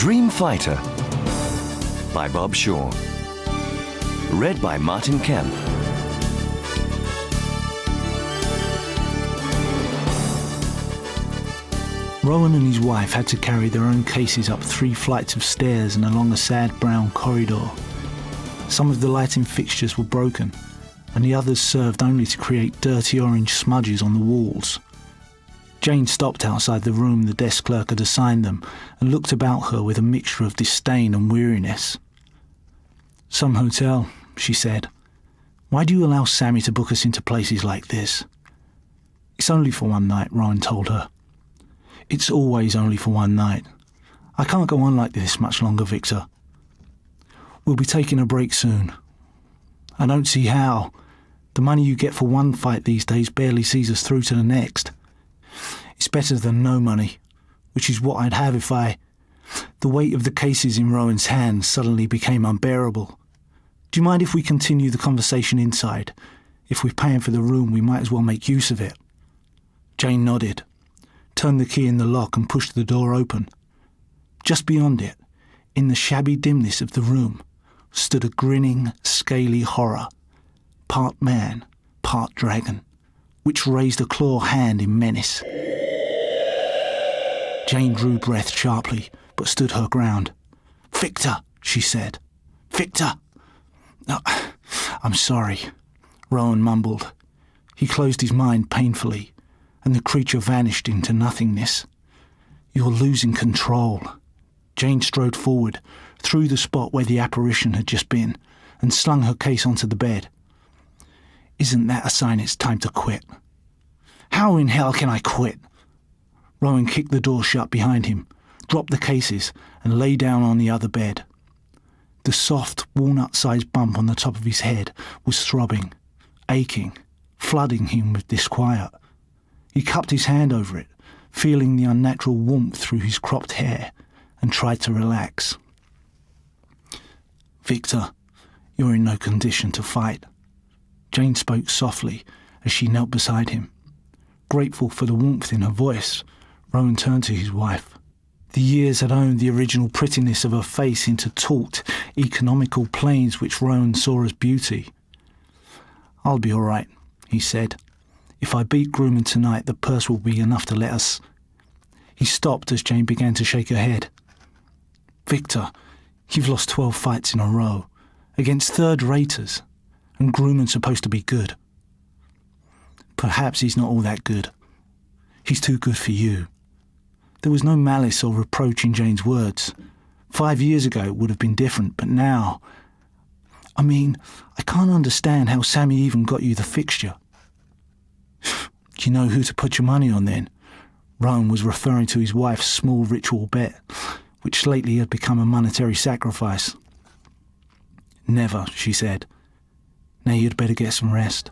Dream Fighter by Bob Shaw. Read by Martin Kemp. Rowan and his wife had to carry their own cases up 3 flights of stairs and along a sad brown corridor. Some of the lighting fixtures were broken, and the others served only to create dirty orange smudges on the walls. Jane stopped outside the room the desk clerk had assigned them and looked about her with a mixture of disdain and weariness. "Some hotel," she said. "Why do you allow Sammy to book us into places like this?" "It's only for one night," Rowan told her. "It's always only for one night. I can't go on like this much longer, Victor. We'll be taking a break soon." "I don't see how. The money you get for one fight these days barely sees us through to the next. It's better than no money, which is what I'd have if I..." The weight of the cases in Rowan's hands suddenly became unbearable. "Do you mind if we continue the conversation inside? If we're paying for the room, we might as well make use of it." Jane nodded, turned the key in the lock and pushed the door open. Just beyond it, in the shabby dimness of the room, stood a grinning, scaly horror, part man, part dragon, which raised a claw hand in menace. Jane drew breath sharply, but stood her ground. "Victor," she said. "Victor!" "No, I'm sorry," Rowan mumbled. He closed his mind painfully, and the creature vanished into nothingness. "You're losing control." Jane strode forward, through the spot where the apparition had just been, and slung her case onto the bed. "Isn't that a sign it's time to quit?" "How in hell can I quit?" Rowan kicked the door shut behind him, dropped the cases, and lay down on the other bed. The soft, walnut-sized bump on the top of his head was throbbing, aching, flooding him with disquiet. He cupped his hand over it, feeling the unnatural warmth through his cropped hair, and tried to relax. "Victor, you're in no condition to fight." Jane spoke softly as she knelt beside him. Grateful for the warmth in her voice, Rowan turned to his wife. The years had owned the original prettiness of her face into taut, economical planes which Rowan saw as beauty. "I'll be all right," he said. "If I beat Grumman tonight, the purse will be enough to let us..." He stopped as Jane began to shake her head. "Victor, you've lost 12 fights in a row, against third-raters, and Grumman's supposed to be good." "Perhaps he's not all that good. He's too good for you." There was no malice or reproach in Jane's words. 5 years ago it would have been different, but now... "I mean, I can't understand how Sammy even got you the fixture." "Do you know who to put your money on then?" Rowan was referring to his wife's small ritual bet, which lately had become a monetary sacrifice. "Never," she said. "Now you'd better get some rest."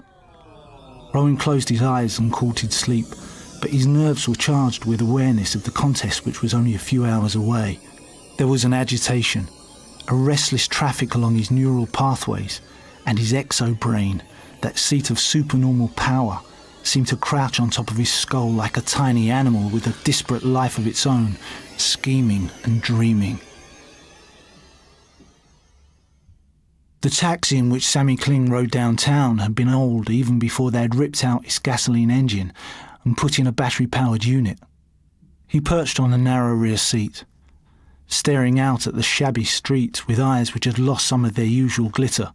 Rowan closed his eyes and courted sleep, but his nerves were charged with awareness of the contest which was only a few hours away. There was an agitation, a restless traffic along his neural pathways, and his exo-brain, that seat of supernormal power, seemed to crouch on top of his skull like a tiny animal with a disparate life of its own, scheming and dreaming. The taxi in which Sammy Kling rode downtown had been old even before they had ripped out its gasoline engine and put in a battery-powered unit. He perched on a narrow rear seat, staring out at the shabby streets with eyes which had lost some of their usual glitter.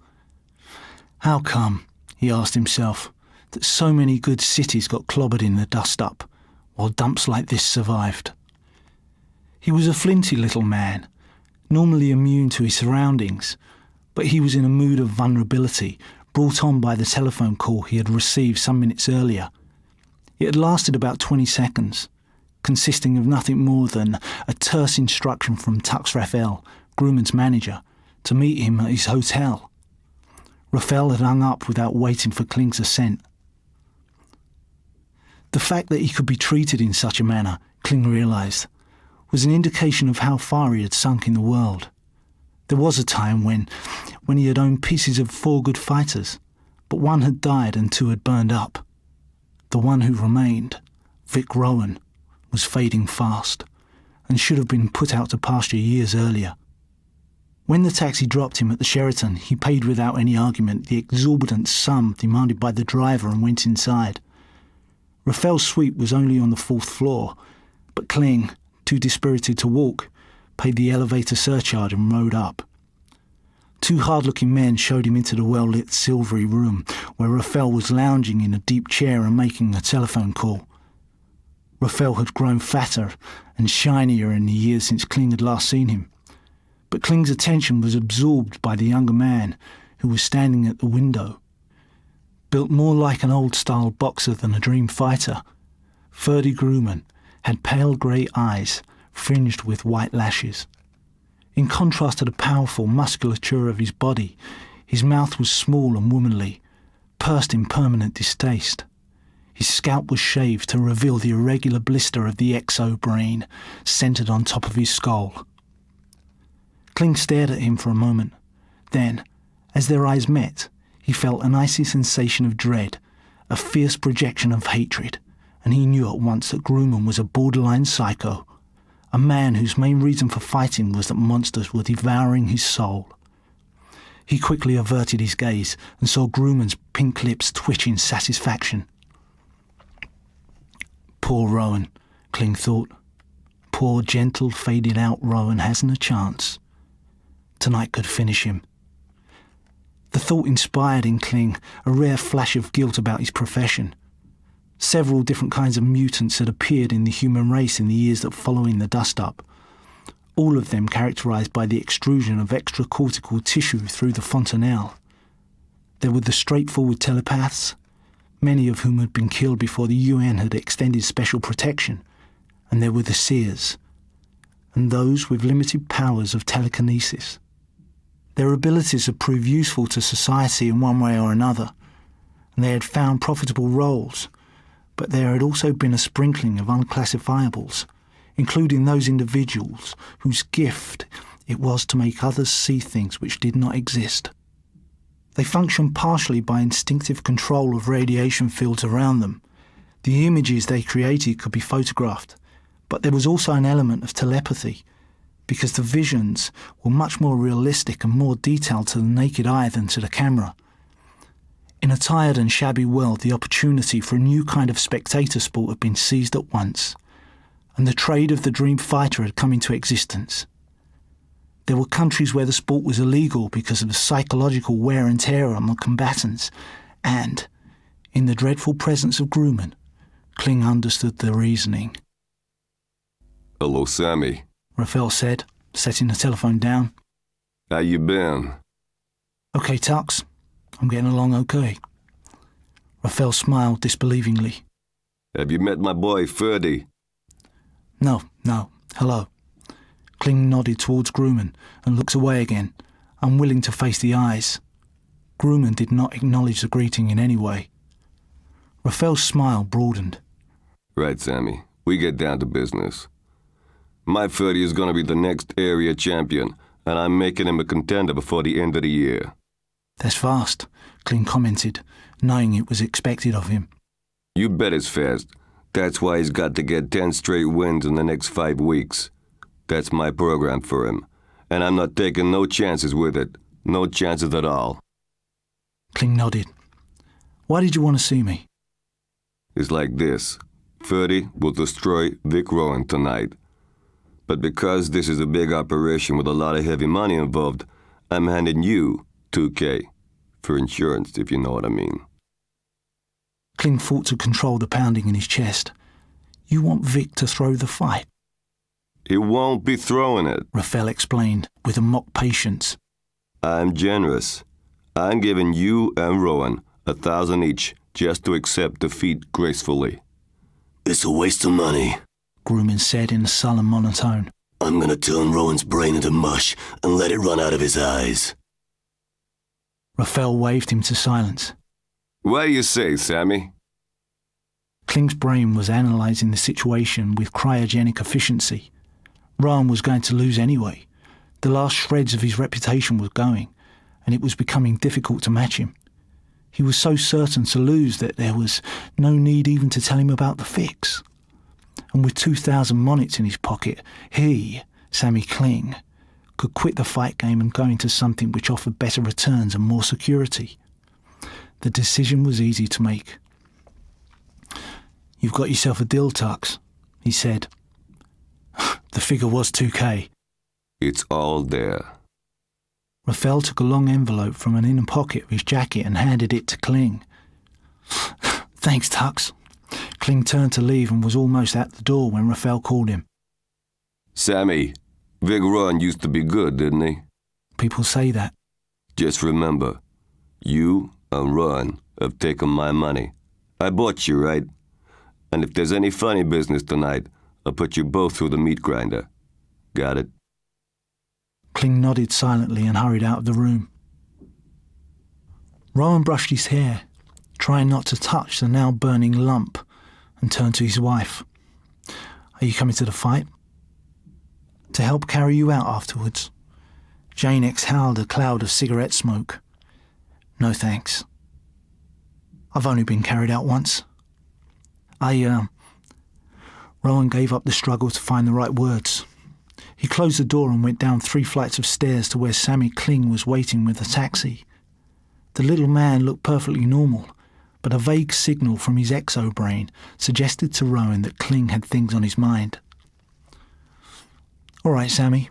How come, he asked himself, that so many good cities got clobbered in the dust-up, while dumps like this survived? He was a flinty little man, normally immune to his surroundings, but he was in a mood of vulnerability brought on by the telephone call he had received some minutes earlier. It had lasted about 20 seconds, consisting of nothing more than a terse instruction from Tux Raphael, Grumman's manager, to meet him at his hotel. Raphael had hung up without waiting for Kling's assent. The fact that he could be treated in such a manner, Kling realised, was an indication of how far he had sunk in the world. There was a time when he had owned pieces of 4 good fighters, but 1 had died and 2 had burned up. The one who remained, Vic Rowan, was fading fast, and and should have been put out to pasture years earlier. When the taxi dropped him at the Sheraton, he paid without any argument the exorbitant sum demanded by the driver and went inside. Raphael's suite was only on the 4th floor, but Kling, too dispirited to walk, paid the elevator surcharge and rode up. 2 hard-looking men showed him into the well-lit silvery room where Raphael was lounging in a deep chair and making a telephone call. Raphael had grown fatter and shinier in the years since Kling had last seen him, but Kling's attention was absorbed by the younger man who was standing at the window. Built more like an old-style boxer than a dream fighter, Ferdy Grumman had pale grey eyes fringed with white lashes. In contrast to the powerful musculature of his body, his mouth was small and womanly, pursed in permanent distaste. His scalp was shaved to reveal the irregular blister of the exo-brain centred on top of his skull. Kling stared at him for a moment. Then, as their eyes met, he felt an icy sensation of dread, a fierce projection of hatred, and he knew at once that Grumman was a borderline psycho, a man whose main reason for fighting was that monsters were devouring his soul. He quickly averted his gaze and saw Grumman's pink lips twitch in satisfaction. Poor Rowan, Kling thought. Poor, gentle, faded-out Rowan hasn't a chance. Tonight could finish him. The thought inspired in Kling a rare flash of guilt about his profession. Several different kinds of mutants had appeared in the human race in the years that following the dust-up, all of them characterised by the extrusion of extracortical tissue through the fontanelle. There were the straightforward telepaths, many of whom had been killed before the UN had extended special protection, and there were the seers, and those with limited powers of telekinesis. Their abilities had proved useful to society in one way or another, and they had found profitable roles, but there had also been a sprinkling of unclassifiables, including those individuals whose gift it was to make others see things which did not exist. They functioned partially by instinctive control of radiation fields around them. The images they created could be photographed, but there was also an element of telepathy, because the visions were much more realistic and more detailed to the naked eye than to the camera. In a tired and shabby world, the opportunity for a new kind of spectator sport had been seized at once, and the trade of the dream fighter had come into existence. There were countries where the sport was illegal because of the psychological wear and tear on the combatants, and, in the dreadful presence of Grumman, Kling understood the reasoning. Hello, Sammy, Raphael said, setting the telephone down. How you been? Okay, Tux. I'm getting along okay. Raphael smiled disbelievingly. Have you met my boy, Ferdy? No. Hello. Kling nodded towards Grumman and looked away again, unwilling to face the eyes. Grumman did not acknowledge the greeting in any way. Raphael's smile broadened. Right, Sammy. We get down to business. My Ferdy is going to be the next area champion, and I'm making him a contender before the end of the year. That's fast, Kling commented, knowing it was expected of him. You bet it's fast. That's why he's got to get 10 straight wins in the next 5 weeks. That's my program for him, and I'm not taking no chances with it. No chances at all. Kling nodded. Why did you want to see me? It's like this. Ferdy will destroy Vic Rowan tonight. But because this is a big operation with a lot of heavy money involved, I'm handing you $2K for insurance, if you know what I mean. Kling fought to control the pounding in his chest. You want Vic to throw the fight? He won't be throwing it, Raphael explained, with a mock patience. I'm generous. I'm giving you and Rowan $1,000 each just to accept defeat gracefully. It's a waste of money, Grumman said in a sullen monotone. I'm gonna turn Rowan's brain into mush and let it run out of his eyes. Raphael waved him to silence. What do you say, Sammy? Kling's brain was analysing the situation with cryogenic efficiency. Rowan was going to lose anyway. The last shreds of his reputation was going, and it was becoming difficult to match him. He was so certain to lose that there was no need even to tell him about the fix. And with 2,000 monets in his pocket, he, Sammy Kling, could quit the fight game and go into something which offered better returns and more security. The decision was easy to make. "You've got yourself a deal, Tux," he said. The figure was 2K. It's all there. Raphael took a long envelope from an inner pocket of his jacket and handed it to Kling. "Thanks, Tux." Kling turned to leave and was almost at the door when Raphael called him. Sammy, Vic Ron used to be good, didn't he? "People say that." Just remember, you and Ron have taken my money. I bought you, right? And if there's any funny business tonight, I'll put you both through the meat grinder. Got it?" Kling nodded silently and hurried out of the room. Rowan brushed his hair, trying not to touch the now burning lump, and turned to his wife. "Are you coming to the fight?" "To help carry you out afterwards." Jane exhaled a cloud of cigarette smoke. "No thanks. I've only been carried out once. Rowan gave up the struggle to find the right words. He closed the door and went down 3 flights of stairs to where Sammy Kling was waiting with a taxi. The little man looked perfectly normal, but a vague signal from his exo-brain suggested to Rowan that Kling had things on his mind. "All right, Sammy,"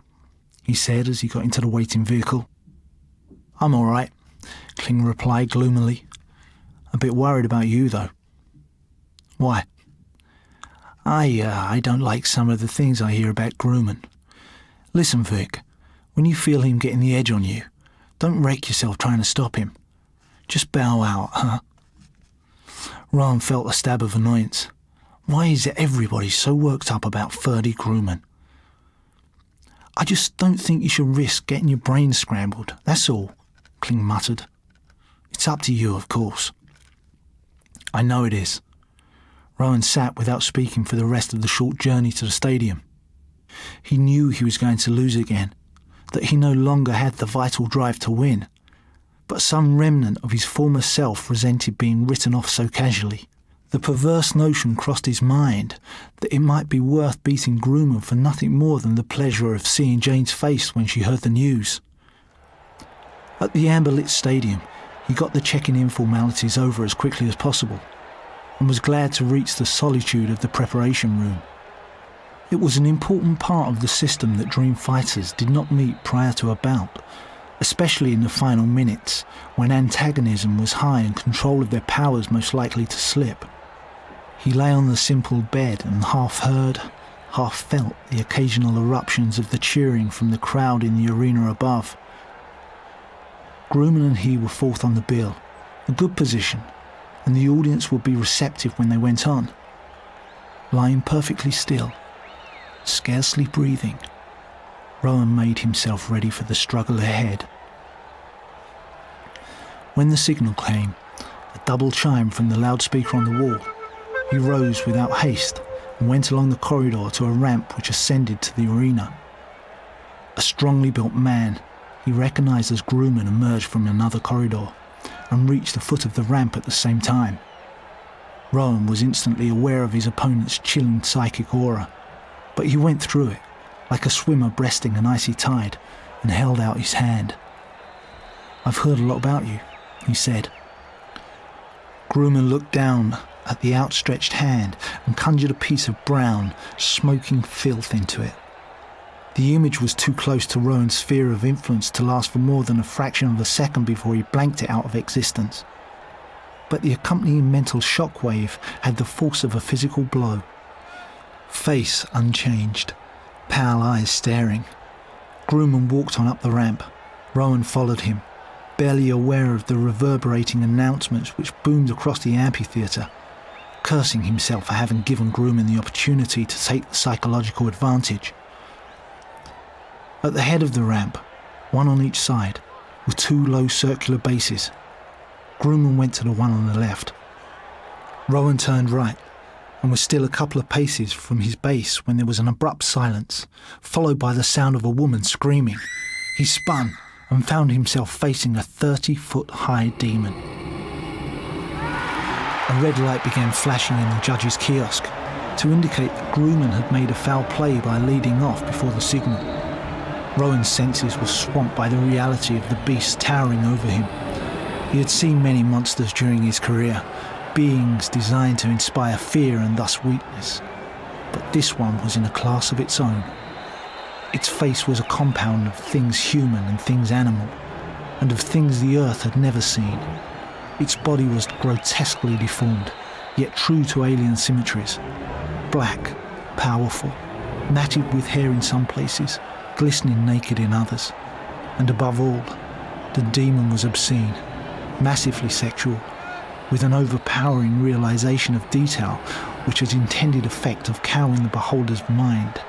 he said as he got into the waiting vehicle. "I'm all right," Kling replied gloomily. "A bit worried about you, though." "Why?" I don't like some of the things I hear about Grumman. Listen, Vic, when you feel him getting the edge on you, don't wreck yourself trying to stop him. Just bow out, huh?" Rowan felt a stab of annoyance. Why is it everybody so worked up about Ferdy Grumman? "I just don't think you should risk getting your brain scrambled, that's all," Kling muttered. "It's up to you, of course." "I know it is." Rowan sat without speaking for the rest of the short journey to the stadium. He knew he was going to lose again, that he no longer had the vital drive to win, but some remnant of his former self resented being written off so casually. The perverse notion crossed his mind that it might be worth beating Grumman for nothing more than the pleasure of seeing Jane's face when she heard the news. At the amber-lit stadium, he got the check-in formalities over as quickly as possible, and was glad to reach the solitude of the preparation room. It was an important part of the system that dream fighters did not meet prior to a bout, especially in the final minutes, when antagonism was high and control of their powers most likely to slip. He lay on the simple bed and half heard, half felt the occasional eruptions of the cheering from the crowd in the arena above. Grumman and he were fourth on the bill, a good position, and the audience would be receptive when they went on. Lying perfectly still, scarcely breathing, Rowan made himself ready for the struggle ahead. When the signal came, a double chime from the loudspeaker on the wall, he rose without haste and went along the corridor to a ramp which ascended to the arena. A strongly built man he recognised as Grumman emerged from another corridor and reached the foot of the ramp at the same time. Rowan was instantly aware of his opponent's chilling psychic aura, but he went through it, like a swimmer breasting an icy tide, and held out his hand. "I've heard a lot about you," he said. Grumman looked down at the outstretched hand and conjured a piece of brown, smoking filth into it. The image was too close to Rowan's sphere of influence to last for more than a fraction of a second before he blanked it out of existence. But the accompanying mental shockwave had the force of a physical blow. Face unchanged, pale eyes staring. Grumman walked on up the ramp. Rowan followed him, barely aware of the reverberating announcements which boomed across the amphitheatre, cursing himself for having given Grumman the opportunity to take the psychological advantage. At the head of the ramp, one on each side, were 2 low circular bases. Grumman went to the one on the left. Rowan turned right and was still a couple of paces from his base when there was an abrupt silence, followed by the sound of a woman screaming. He spun and found himself facing a 30-foot-high demon. A red light began flashing in the judge's kiosk. to indicate that Grumman had made a foul play by leading off before the signal. Rowan's senses were swamped by the reality of the beast towering over him. He had seen many monsters during his career, beings designed to inspire fear and thus weakness. But this one was in a class of its own. Its face was a compound of things human and things animal, and of things the earth had never seen. Its body was grotesquely deformed, yet true to alien symmetries. Black, powerful, matted with hair in some places, glistening naked in others. And above all, the demon was obscene, massively sexual, with an overpowering realization of detail which had intended effect of cowing the beholder's mind.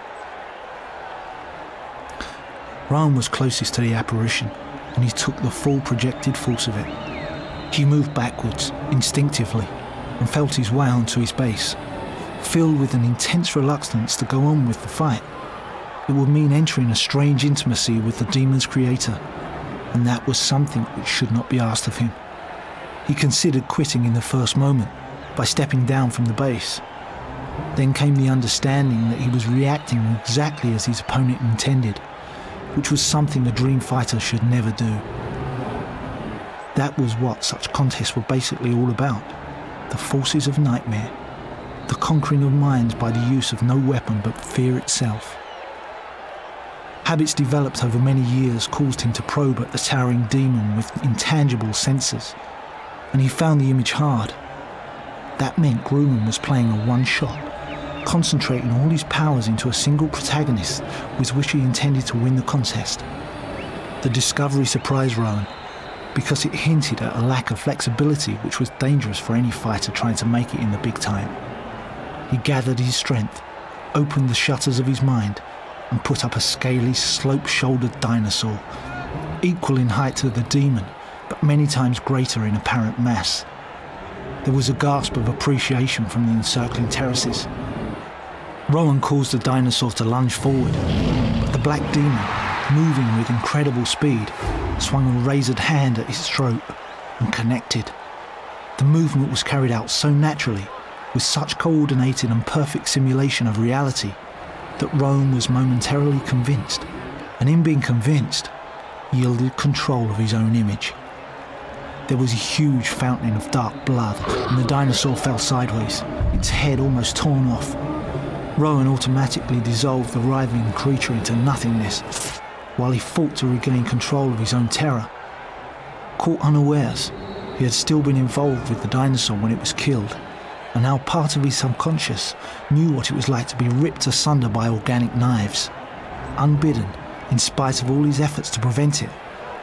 Rowan was closest to the apparition, and he took the full projected force of it. He moved backwards, instinctively, and felt his way onto his base, filled with an intense reluctance to go on with the fight. It would mean entering a strange intimacy with the demon's creator, and that was something which should not be asked of him. He considered quitting in the first moment, by stepping down from the base. Then came the understanding that he was reacting exactly as his opponent intended, which was something a dream fighter should never do. That was what such contests were basically all about. The forces of nightmare, the conquering of minds by the use of no weapon but fear itself. Habits developed over many years caused him to probe at the towering demon with intangible senses, and he found the image hard. That meant Grumman was playing a one-shot, concentrating all his powers into a single protagonist with which he intended to win the contest. The discovery surprised Rowan, because it hinted at a lack of flexibility which was dangerous for any fighter trying to make it in the big time. He gathered his strength, opened the shutters of his mind, and put up a scaly, slope-shouldered dinosaur, equal in height to the demon, but many times greater in apparent mass. There was a gasp of appreciation from the encircling terraces. Rowan caused the dinosaur to lunge forward, but the black demon, moving with incredible speed, swung a razored hand at his throat and connected. The movement was carried out so naturally, with such coordinated and perfect simulation of reality, that Rowan was momentarily convinced, and in being convinced, yielded control of his own image. There was a huge fountain of dark blood, and the dinosaur fell sideways, its head almost torn off. Rowan automatically dissolved the writhing creature into nothingness, while he fought to regain control of his own terror. Caught unawares, he had still been involved with the dinosaur when it was killed, and now part of his subconscious knew what it was like to be ripped asunder by organic knives. Unbidden, in spite of all his efforts to prevent it,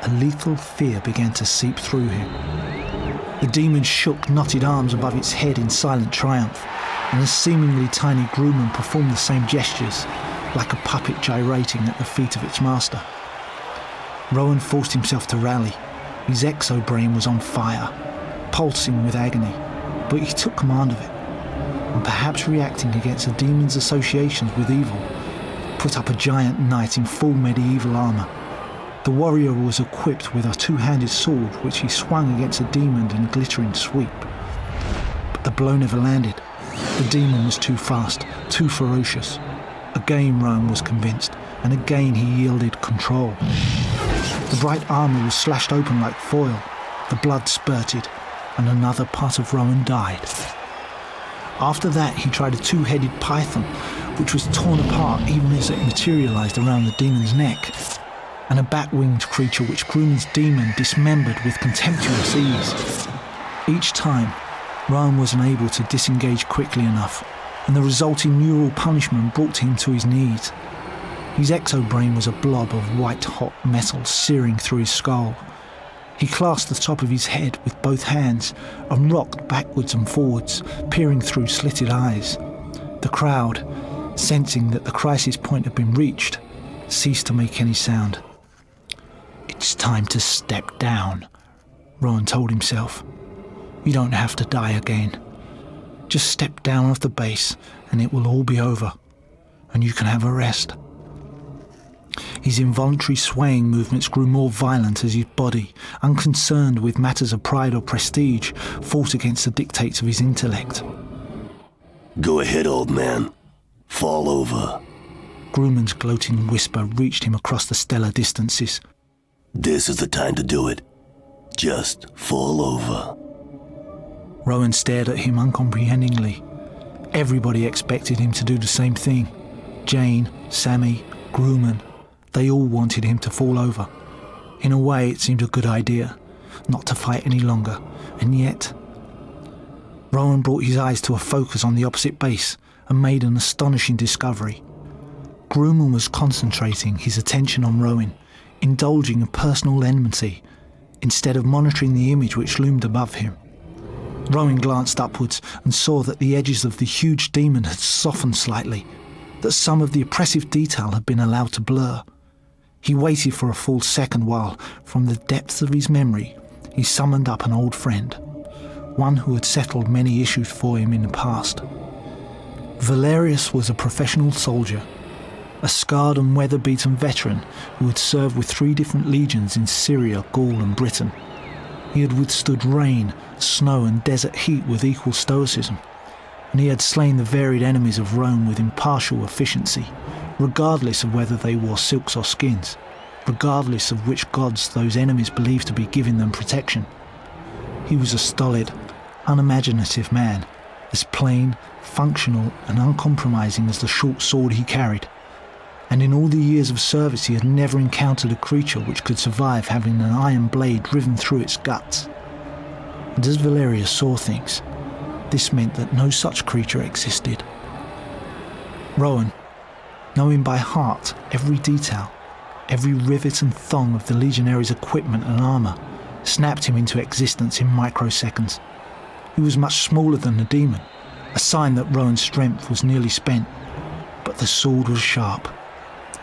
a lethal fear began to seep through him. The demon shook knotted arms above its head in silent triumph, and a seemingly tiny Grumman performed the same gestures, like a puppet gyrating at the feet of its master. Rowan forced himself to rally. His exo-brain was on fire, pulsing with agony, but he took command of it, and perhaps reacting against the demon's associations with evil, put up a giant knight in full medieval armour. The warrior was equipped with a two-handed sword which he swung against the demon in a glittering sweep. But the blow never landed. The demon was too fast, too ferocious. Again Rowan was convinced, and again he yielded control. The bright armour was slashed open like foil, the blood spurted, and another part of Rowan died. After that he tried a two-headed python, which was torn apart even as it materialised around the demon's neck, and a bat-winged creature which Grumman's demon dismembered with contemptuous ease. Each time, Rowan was unable to disengage quickly enough, and the resulting neural punishment brought him to his knees. His exo-brain was a blob of white-hot metal searing through his skull. He clasped the top of his head with both hands and rocked backwards and forwards, peering through slitted eyes. The crowd, sensing that the crisis point had been reached, ceased to make any sound. "It's time to step down," Rowan told himself. "You don't have to die again. Just step down off the base and it will all be over, and you can have a rest." His involuntary swaying movements grew more violent as his body, unconcerned with matters of pride or prestige, fought against the dictates of his intellect. Go ahead, old man. Fall over. Grumman's gloating whisper reached him across the stellar distances. This is the time to do it. Just fall over. Rowan stared at him uncomprehendingly. Everybody expected him to do the same thing. Jane, Sammy, Grumman, they all wanted him to fall over. In a way, it seemed a good idea, not to fight any longer, and yet... Rowan brought his eyes to a focus on the opposite base and made an astonishing discovery. Grumman was concentrating his attention on Rowan, indulging in personal enmity, instead of monitoring the image which loomed above him. Rowan glanced upwards and saw that the edges of the huge demon had softened slightly, that some of the oppressive detail had been allowed to blur. He waited for a full second while, from the depths of his memory, he summoned up an old friend, one who had settled many issues for him in the past. Valerius was a professional soldier, a scarred and weather-beaten veteran who had served with 3 different legions in Syria, Gaul and Britain. He had withstood rain, snow and desert heat with equal stoicism, and he had slain the varied enemies of Rome with impartial efficiency, regardless of whether they wore silks or skins, regardless of which gods those enemies believed to be giving them protection. He was a stolid, unimaginative man, as plain, functional and uncompromising as the short sword he carried. And in all the years of service he had never encountered a creature which could survive having an iron blade driven through its guts. And as Valerius saw things, this meant that no such creature existed. Rowan, knowing by heart every detail, every rivet and thong of the legionaries' equipment and armour, snapped him into existence in microseconds. He was much smaller than the demon, a sign that Rowan's strength was nearly spent, but the sword was sharp,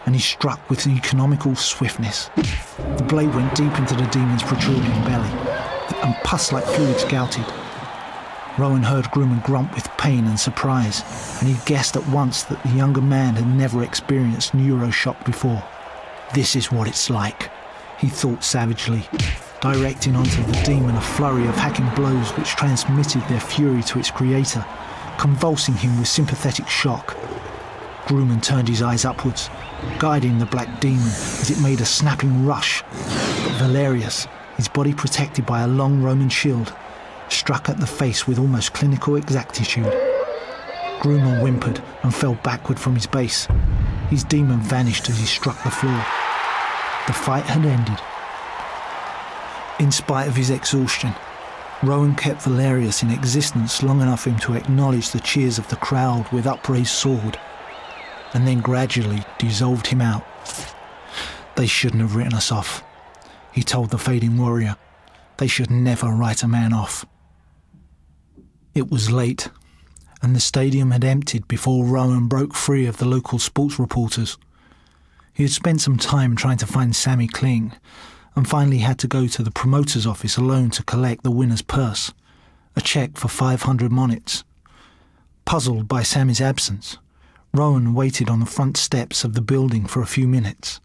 and he struck with economical swiftness. The blade went deep into the demon's protruding belly, and pus-like fluids gouted. Rowan heard Grumman grunt with pain and surprise, and he guessed at once that the younger man had never experienced neuroshock before. This is what it's like, he thought savagely, directing onto the demon a flurry of hacking blows which transmitted their fury to its creator, convulsing him with sympathetic shock. Grumman turned his eyes upwards, guiding the black demon as it made a snapping rush, but Valerius, his body protected by a long Roman shield, struck at the face with almost clinical exactitude. Grumman whimpered and fell backward from his base. His demon vanished as he struck the floor. The fight had ended. In spite of his exhaustion, Rowan kept Valerius in existence long enough for him to acknowledge the cheers of the crowd with upraised sword, and then gradually dissolved him out. They shouldn't have written us off, he told the fading warrior. They should never write a man off. It was late, and the stadium had emptied before Rowan broke free of the local sports reporters. He had spent some time trying to find Sammy Kling, and finally had to go to the promoter's office alone to collect the winner's purse, a cheque for 500 monets. Puzzled by Sammy's absence, Rowan waited on the front steps of the building for a few minutes,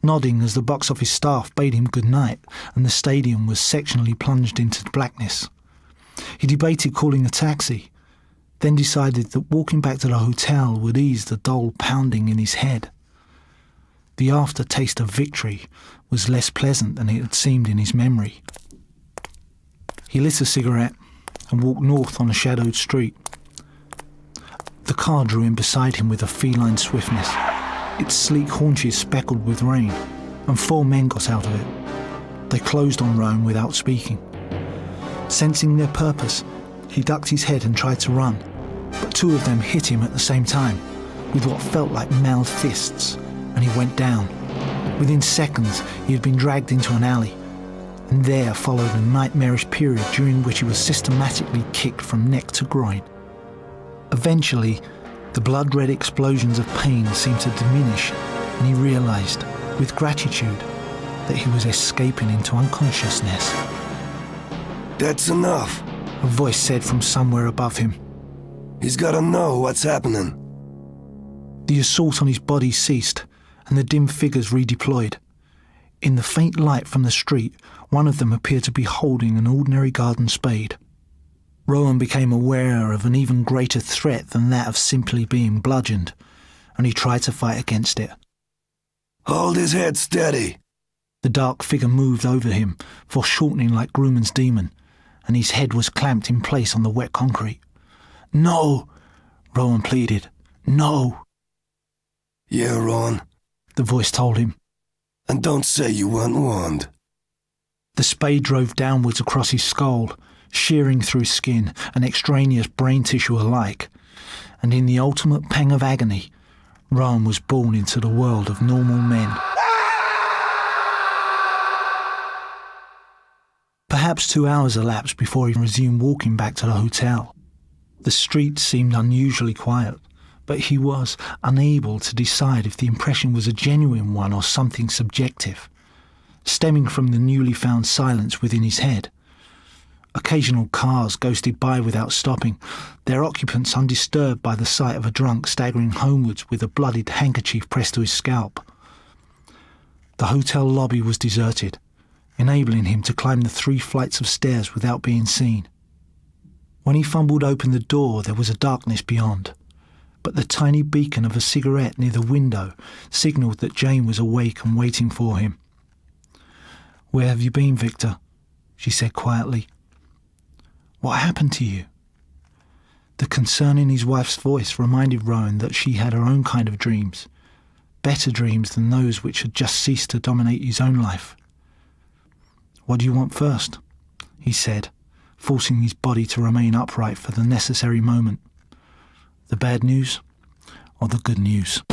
nodding as the box office staff bade him good night and the stadium was sectionally plunged into blackness. He debated calling a taxi, then decided that walking back to the hotel would ease the dull pounding in his head. The aftertaste of victory was less pleasant than it had seemed in his memory. He lit a cigarette and walked north on a shadowed street. The car drew in beside him with a feline swiftness, its sleek haunches speckled with rain, and 4 men got out of it. They closed on Rowan without speaking. Sensing their purpose, he ducked his head and tried to run, but 2 of them hit him at the same time, with what felt like mailed fists, and he went down. Within seconds, he had been dragged into an alley, and there followed a nightmarish period during which he was systematically kicked from neck to groin. Eventually, the blood-red explosions of pain seemed to diminish, and he realised, with gratitude, that he was escaping into unconsciousness. That's enough, A voice said from somewhere above him. He's gotta know what's happening. The assault on his body ceased, and the dim figures redeployed. In the faint light from the street, one of them appeared to be holding an ordinary garden spade. Rowan became aware of an even greater threat than that of simply being bludgeoned, and he tried to fight against it. Hold his head steady. The dark figure moved over him, foreshortening like Grumman's demon, and his head was clamped in place on the wet concrete. "No!" Rowan pleaded. "No!" Yeah, Ron. The voice told him. And don't say you weren't warned. The spade drove downwards across his skull, shearing through skin and extraneous brain tissue alike, and in the ultimate pang of agony, Rowan was born into the world of normal men. Perhaps 2 hours elapsed before he resumed walking back to the hotel. The street seemed unusually quiet, but he was unable to decide if the impression was a genuine one or something subjective, stemming from the newly found silence within his head. Occasional cars ghosted by without stopping, their occupants undisturbed by the sight of a drunk staggering homewards with a bloodied handkerchief pressed to his scalp. The hotel lobby was deserted, enabling him to climb the 3 flights of stairs without being seen. When he fumbled open the door, there was a darkness beyond, but the tiny beacon of a cigarette near the window signalled that Jane was awake and waiting for him. "Where have you been, Victor?" she said quietly. "What happened to you?" The concern in his wife's voice reminded Rowan that she had her own kind of dreams, better dreams than those which had just ceased to dominate his own life. "What do you want first?" he said, forcing his body to remain upright for the necessary moment. "The bad news or the good news?"